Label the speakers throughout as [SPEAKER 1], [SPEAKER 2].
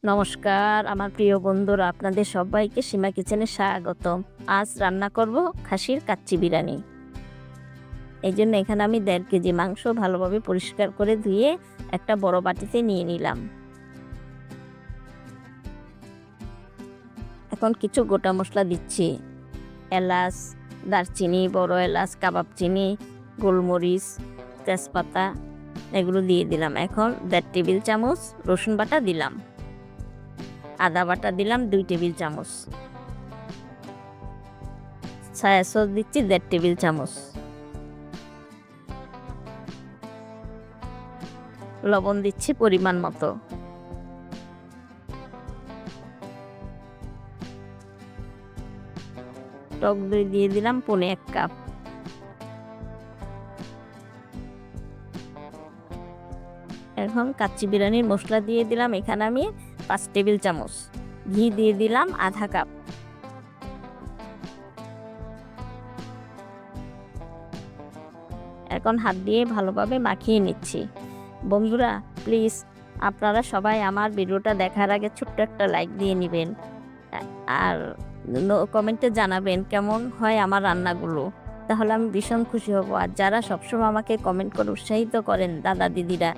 [SPEAKER 1] নমস্কার আমার প্রিয় বন্ধুরা, আপনাদের সবাইকে সীমা কিচেনে স্বাগতম। আজ রান্না করব খাসির কাচ্চি বিরিয়ানি। এই জন্য এখানে আমি ১.৫ কেজি মাংস ভালোভাবে পরিষ্কার করে ধুয়ে একটা বড় বাটিতে নিয়ে নিলাম। এখন কিছু গোটা মশলা দিচ্ছি। এলাচ, দারচিনি, বড় এলাচ, কাবাব চিনি, গোলমরিচ, তেজপাতা এগুলো দিয়ে দিলাম। এখন ১.৫ টেবিল চামচ রসুন বাটা দিলাম। আদা বাটা দিলাম ২ টেবিল চামচ। সয়া সস দিচ্ছি ১.৫ টেবিল চামচ। লবণ দিচ্ছি পরিমাণ মতো। টক দই দিয়ে দিলাম ১.৫ কাপ। এখন কাচ্চি বিরিয়ানির মশলা দিয়ে দিলাম। এখানে আমি ৫ টেবিল চামচ। ঘি দিয়ে দিলাম আধা কাপ। এখন হাত দিয়ে ভালোভাবে মাখিয়ে নিচ্ছি। বন্ধুরা প্লিজ আপনারা সবাই আমার ভিডিওটা দেখার আগে ছোট্ট একটা লাইক দিয়ে নেবেন, আর কমেন্টে জানাবেন কেমন হয় আমার রান্নাগুলো, তাহলে আমি ভীষণ খুশি হব। আর যারা সবসময় আমাকে কমেন্ট করে উৎসাহিত করেন দাদা দিদিরা,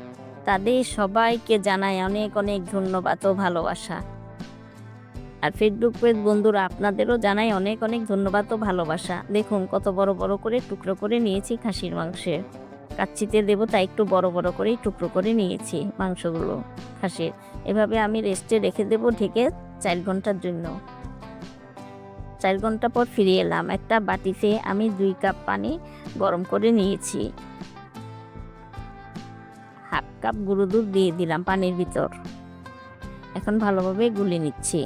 [SPEAKER 1] তাদের সবাইকে জানাই অনেক অনেক ধন্যবাদ ও ভালোবাসা। আর ফেসবুক পেজ বন্ধুরা আপনাদেরও জানাই অনেক অনেক ধন্যবাদ ও ভালোবাসা। দেখুন কত বড় বড় করে টুকরো করে নিয়েছি খাসির মাংসের। কাচ্চিতে দেবো তাই একটু বড় বড় করেই টুকরো করে নিয়েছি মাংসগুলো খাসির। এভাবে আমি রেস্টে রেখে দেবো ঢেকে ৪ ঘন্টার জন্য। ৪ ঘন্টা পর ফিরে এলাম। একটা বাটিতে আমি ২ কাপ পানি গরম করে নিয়েছি। হাফ কাপ গুঁড়ো দুধ দিয়ে দিলাম পানির ভিতর। এখন ভালোভাবে গুলে নিচ্ছি।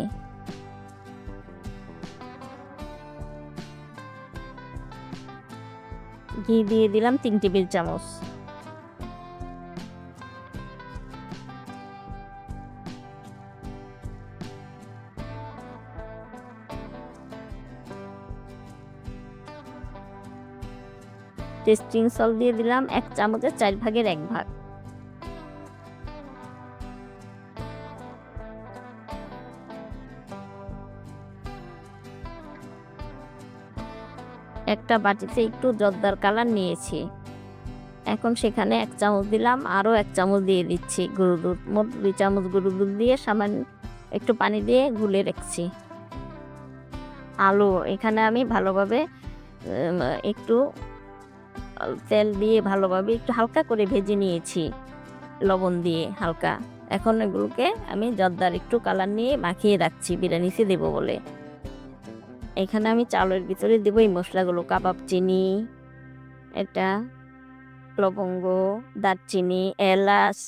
[SPEAKER 1] ঘি দিয়ে দিলাম ৩ টেবিল চামচ। টেস্টিং সল্ট দিয়ে দিলাম ১ চামচের ৪ ভাগের ১ ভাগ। একটা বাটিতে একটু জর্দার কালার নিয়েছি। এখন সেখানে ১ চামচ দিলাম, আরও ১ চামচ দিয়ে দিচ্ছি গুঁড়ো দুধ। মোট ২ চামচ গুঁড়ো দুধ দিয়ে সামান্য একটু পানি দিয়ে গুলে রাখছি। আলু এখানে আমি ভালোভাবে একটু তেল দিয়ে ভালোভাবে একটু হালকা করে ভেজে নিয়েছি লবণ দিয়ে হালকা। এখন এগুলোকে আমি জর্দার একটু কালার নিয়ে মাখিয়ে রাখছি বিরিয়ানিতে দেবো বলে। এখানে আমি চালের ভিতরে দেবো এই মশলাগুলো, কাবাব চিনি, এটা লবঙ্গ, দারচিনি, এলাচ,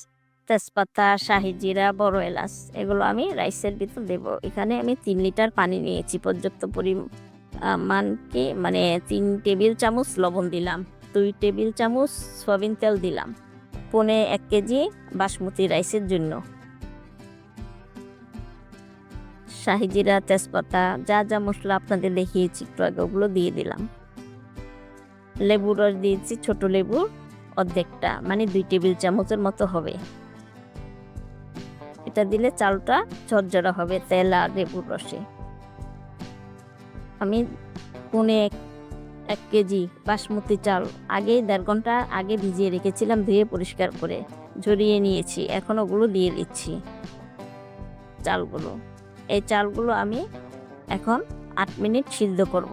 [SPEAKER 1] তেজপাতা, শাহি জিরা, বড় এলাচ, এগুলো আমি রাইসের ভিতর দেবো। এখানে আমি ৩ লিটার পানি নিয়েছি। পর্যাপ্ত পরিমাণকে মানে ৩ টেবিল চামচ লবণ দিলাম, ২ টেবিল চামচ সয়াবিন তেল দিলাম ১.৫ কেজি বাসমতি রাইসের জন্য। শাহি জিরা, তেজপাতা, যা যা মশলা আপনাদের দেখিয়েছি একটু আগে ওগুলো দিয়ে দিলাম। লেবুর রস দিয়েছি ছোট লেবুর অর্ধেকটা, মানে ২ টেবিল চামচের মতো হবে। এটা দিলে চালটা ঝরঝরা হবে তেল আর লেবুর রসে। আমি ১.৫ কেজি বাসমতি চাল আগে ১.৫ ঘন্টা আগে ভিজিয়ে রেখেছিলাম, ধুয়ে পরিষ্কার করে ঝরিয়ে নিয়েছি। এখন ওগুলো দিয়ে দিচ্ছি চালগুলো। এই চালগুলো আমি এখন ৮ মিনিট সিদ্ধ করব।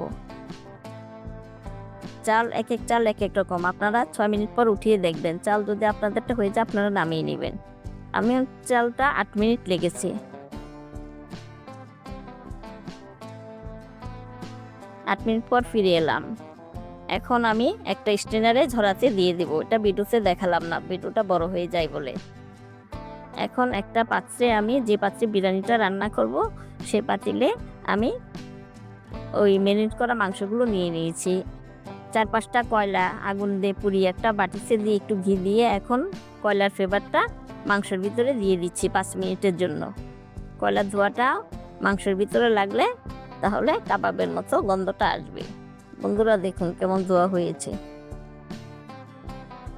[SPEAKER 1] চাল এক এক চাল এক এক রকম, আপনারা ৬ মিনিট পর উঠিয়ে দেখবেন। চাল যদি আপনাদেরটা হয়ে যায় আপনারা নামিয়ে নেবেন। আমি চালটা ৮ মিনিট লেগেছে। ৮ মিনিট পর ফিরে এলাম। এখন আমি একটা স্ট্রেনারে ঝরাতে দিয়ে দেব। এটা ভিডিওতে দেখালাম না, ভিডিওটা বড় হয়ে যায় বলে। এখন একটা পাত্রে আমি যে পাত্রে বিরিয়ানিটা রান্না করব সে পাতিলে আমি ওই ম্যারিনেট করা মাংসগুলো নিয়ে নিয়েছি। ৪-৫টা কয়লা আগুন দিয়ে পুড়িয়ে একটা বাটিতে দিয়ে একটু ঘি দিয়ে এখন কয়লার ফ্লেভারটা মাংসের ভিতরে দিয়ে দিচ্ছি ৫ মিনিটের জন্য। কয়লার ধোঁয়াটা মাংসের ভিতরে লাগলে তাহলে কাবাবের মতো গন্ধটা আসবে। বন্ধুরা দেখুন কেমন ধোয়া হয়েছে,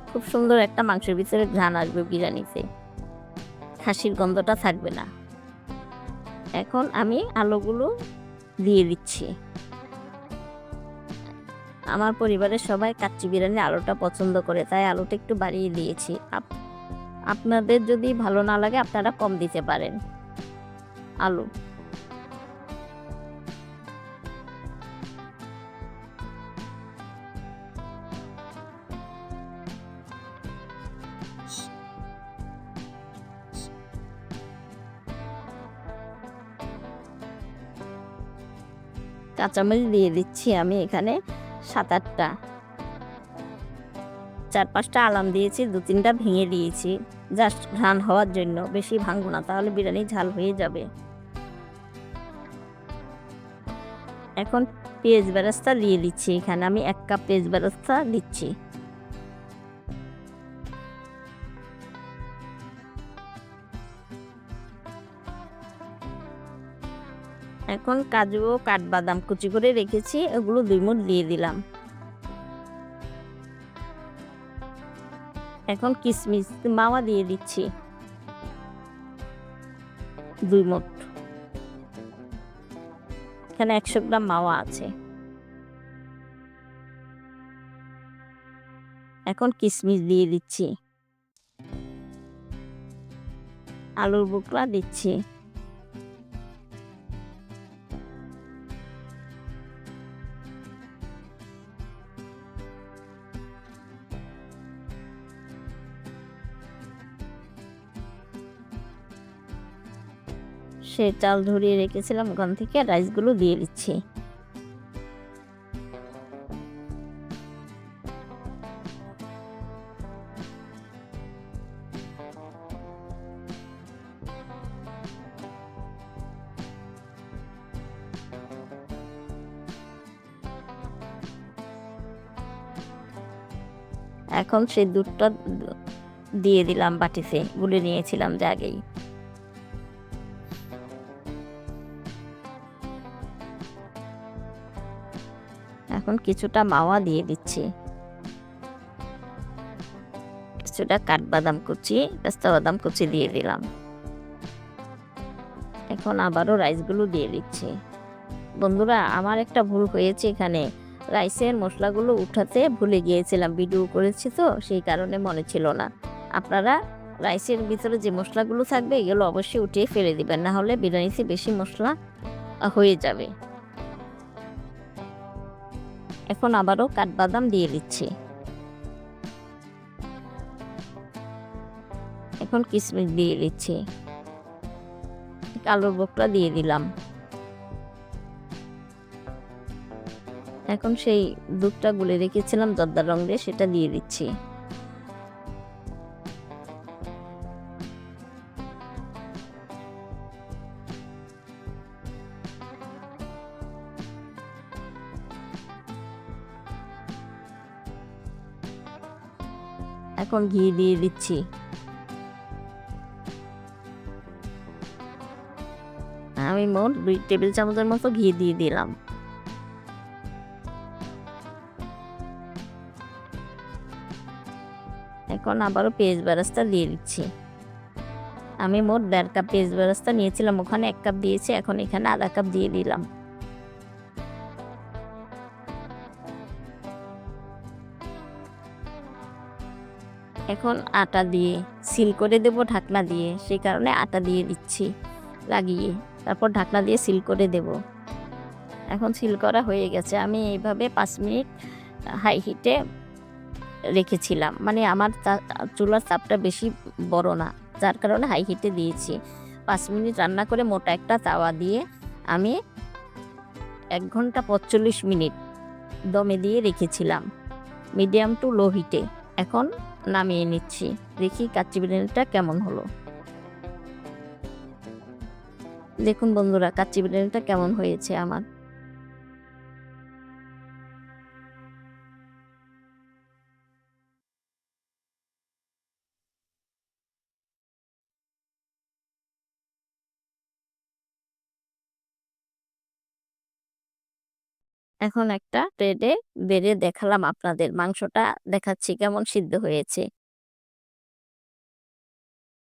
[SPEAKER 1] খুব সুন্দর একটা মাংসের ভিতরে ঘ্রাণ আসবে বিরিয়ানিতে, খাসির গন্ধটা থাকবে না। এখন আমি আলুগুলো দিয়ে দিচ্ছি। আমার পরিবারের সবাই কাচ্চি বিরিয়ানি আলুটা পছন্দ করে, তাই আলুটা একটু বাড়িয়ে দিয়েছি। আপনাদের যদি ভালো না লাগে আপনারা কম দিতে পারেন আলু। কাঁচামরিচ দিয়ে দিচ্ছি আমি এখানে ৭-৮টা। ৪-৫টা আলাম দিয়েছি, ২-৩টা ভেঙে দিয়েছি জাস্ট ঘ্রাণ হওয়ার জন্য। বেশি ভাঙবো না, তাহলে বিরিয়ানি ঝাল হয়ে যাবে। এখন পেঁয়াজ বেরেস্তা দিয়ে দিচ্ছি, এখানে আমি ১ কাপ পেঁয়াজ বেরেস্তা দিচ্ছি। এখন কাজু ও কাঠবাদাম কুচি করে রেখেছি, ওগুলো ২ মুঠ দিয়ে দিলাম। এখন কিশমিশ মাওয়া দিয়ে দিচ্ছি ২ মুঠ। এখানে ১০০ গ্রাম মাওয়া আছে। এখন কিশমিশ দিয়ে দিচ্ছি, আলুর বোখরা দিচ্ছি, সে চাল ধরিয়ে রেখেছিলাম ওখান থেকে রাইসগুলো দিয়ে দিচ্ছি। এখন সেই দুধটা দিয়ে দিলাম বাটিতে, গুলে নিয়েছিলাম যে আগেই। এখন কিছুটা মাওয়া দিয়ে দিচ্ছি, কিছুটা কাঠবাদাম কুচি, পেস্তা বাদাম কুচি দিয়ে দিলাম। এখন আবারও রাইসগুলো দিয়ে দিচ্ছি। বন্ধুরা, আমার একটা ভুল হয়েছে এখানে, রাইসের মশলাগুলো উঠাতে ভুলে গিয়েছিলাম, ভিডিও করেছি তো সেই কারণে মনে ছিল না। আপনারা রাইসের ভিতরে যে মশলাগুলো থাকবে এগুলো অবশ্যই উঠিয়ে ফেলে দিবেন, না হলে বিরিয়ানিতে বেশি মশলা হয়ে যাবে। এখন আবারও কাঠবাদাম দিয়ে দিচ্ছি, এখন কিশমিশ দিয়ে দিচ্ছি, আলুর বোখরা দিয়ে দিলাম। এখন সেই দুধটা গুলে রেখেছিলাম জর্দা রং দিয়ে, সেটা দিয়ে দিচ্ছি। এখন ঘি দিয়ে দিচ্ছি, আমি মোট ২ টেবিল চামচের মতো ঘি দিয়ে দিলাম। এখন আবারও পেঁয়াজ বেরেস্তা দিয়ে দিচ্ছি। আমি মোট ১.৫ কাপ পেঁয়াজ বেরেস্তা নিয়েছিলাম, ওখানে ১ কাপ দিয়েছি, এখন এখানে আধা কাপ দিয়ে দিলাম। এখন আটা দিয়ে সিল করে দেব ঢাকনা দিয়ে, সেই কারণে আটা দিয়ে দিচ্ছি লাগিয়ে, তারপর ঢাকনা দিয়ে সিল করে দেব। এখন সিল করা হয়ে গেছে। আমি এইভাবে ৫ মিনিট হাই হিটে রেখেছিলাম, মানে আমার চুলার তাপটা বেশি বড় না, যার কারণে হাই হিটে দিয়েছি। ৫ মিনিট রান্না করে মোটা একটা তাওয়া দিয়ে আমি ১ ঘন্টা ৪৫ মিনিট দমে দিয়ে রেখেছিলাম, মিডিয়াম টু লো হিটে। এখন নামিয়ে নিচ্ছি, দেখি কাচ্চি বিরিয়ানিটা কেমন হলো। দেখুন বন্ধুরা, কাচ্চি বিরিয়ানিটা কেমন হয়েছে আমার। এখন একটা ট্রেতে বেড়ে দেখালাম আপনাদের, মাংসটা দেখাচ্ছি কেমন সিদ্ধ হয়েছে।